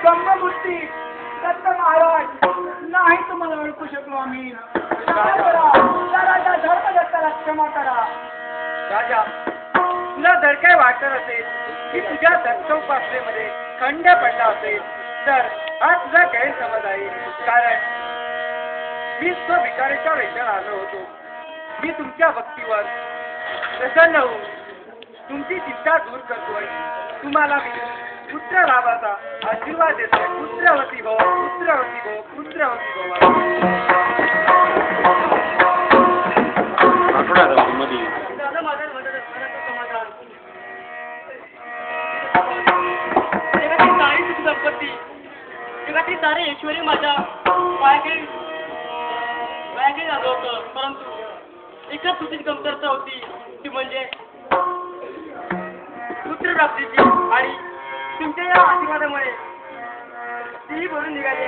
ब्रह्ममूर्ती दत्त महाराज नाही तुम्हाला ओळखू शकलो आम्ही. राजा धर्मदत्ताला क्षमा करा. राजा, तुला जर काय वाटत असेल की तुझ्या दत्त उपासनेमध्ये खंड पडला असेल तर हा तुझा गैरसमज आहे. कारण मी स्वविकाराच्या वेशात आलो होतो. मी तुमच्या भक्तीवर प्रसन्न होऊन तुमची चिंता दूर करतोय. तुम्हाला मी पुत्र लाभाचा आशीर्वाद देतोय. पुत्रवती भव, पुत्रवती भव, पुत्रवती भव. संपत्ती जगातील सारे ऐश्वर्य माझ्या पायाखाली झालं होतं, परंतु एकच तुझी कमतरता होती, ती म्हणजे पुत्रप्राप्तीची. आणि तुमच्या या आशीर्वादामुळे तीही भरून निघाली.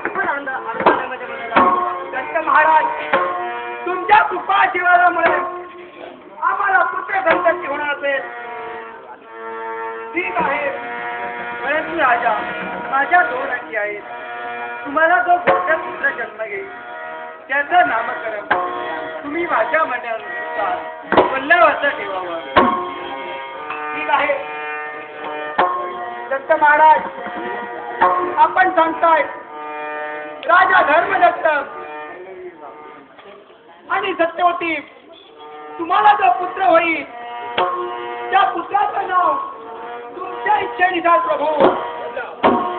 खूप आनंद आला माझ्या मनाला. दत्त महाराज, तुमच्या कृपा आशीर्वादामुळे आम्हाला पुत्र संतती होणार असेल ठीक आहे. परंतु राजा, माझ्या 2 अटी आहेत. तुम्हाला जो पुत्र जन्म घेईल त्याचं नामकरण तुम्ही माझ्या म्हणण्यानुसार वल्लभाचं ठेवावं. ठीक आहे. दत्त महाराज, आपण सांगताय राजा धर्मदत्त आणि सत्यवती तुम्हाला जो पुत्र होईल त्या पुत्राचं नाव तुमच्या इच्छेनुसार प्रभू,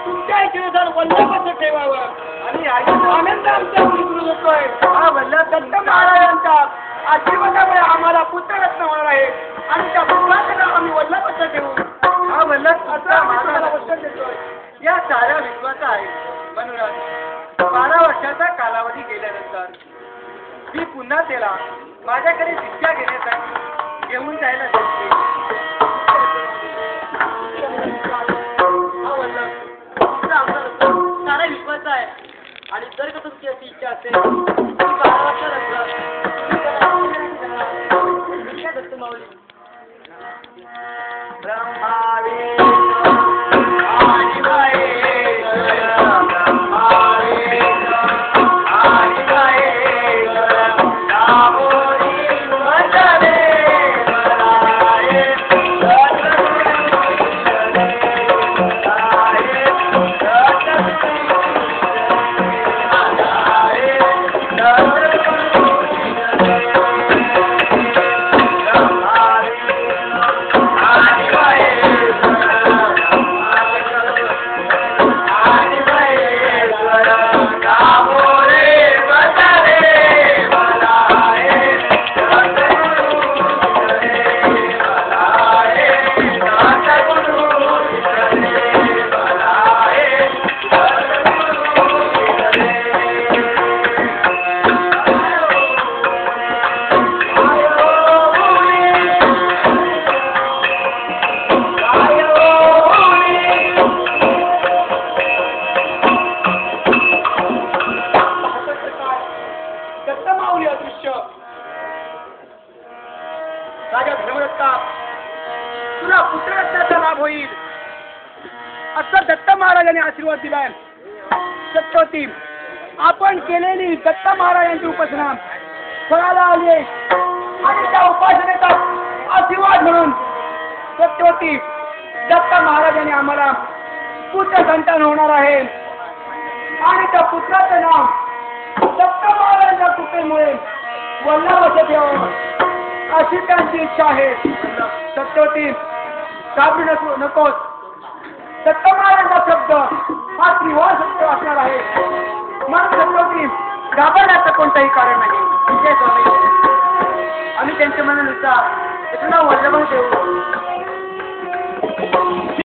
तुमच्या इच्छेनुसार वल्लभाचं ठेवावं. आणि आनंद आमच्या विसरू होतोय. हा वल्लभ दत्त महाराजांच्या आशीर्वादामुळे आम्हाला पुत्ररत्न होणार आहे आणि त्या पुत्राचं नाव आम्ही वल्लभाचं ठेवू. हा वल्लभ असं आम्ही तुम्हाला वचन देतोय. या साऱ्या विश्वाचा आहे. म्हणूनच 12 वर्षाचा कालावधी गेल्यानंतर मी पुन्हा त्याला माझ्याकडे शिक्षा घेण्यासाठी घेऊन जायला सांगते. हा वल्लभ तुमचा आमचा सारा विश्वास आहे. आणि जर का तुमची अशी इच्छा असेल की 12 वर्षानंतर दत्त माऊली राजा धर्मदत्ता, तुला पुत्ररत्नाचा लाभ होईल असं दत्त महाराजांनी आशीर्वाद दिलाय. सत्यवती, आपण केलेली दत्त महाराजांची उपासना फळाला आली आणि त्या उपासनेचा आशीर्वाद म्हणून सत्यवती दत्त महाराजांनी आम्हाला पुत्र संतान होणार आहे आणि त्या पुत्राचं नाव दत्त महाराजांच्या कृपेमुळे वल्लभाचं ठेवावं अशी त्यांची इच्छा आहे. सत्यवती, घाबरू नकोस. दत्त महाराजांचा शब्द हा त्रिवार सत्य असणार आहे. म्हणून सत्यवती, घाबरण्याचं कोणतंही कारण नाही. विजय स्वामी, आम्ही त्यांच्या मनानुसार त्याचं नाव वल्लभ ठेवू.